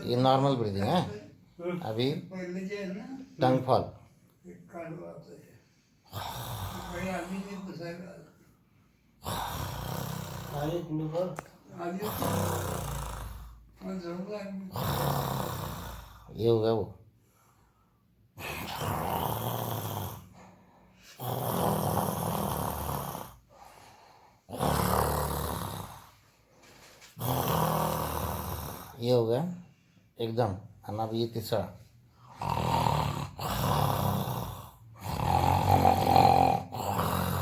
ये normal breathing है। अभी टंग फॉल। ये हो गया वो। ये हो गया एकदम। और अब ये तीसरा।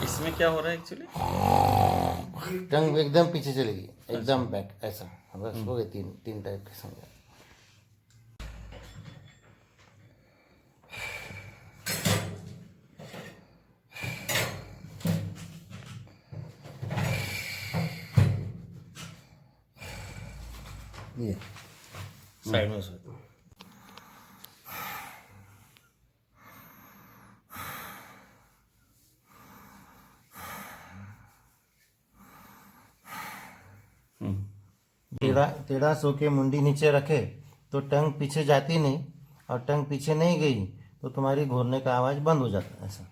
इसमें क्या हो रहा है एक्चुअली? टंग एकदम पीछे चलेगी, एकदम बैक ऐसा। बस हो गए तीन टाइप के समझा। ये साइड में सो। टेढ़ा सो के मुंडी नीचे रखे तो टंग पीछे जाती नहीं, और टंग पीछे नहीं गई तो तुम्हारी घूरने का आवाज़ बंद हो जाता है ऐसा।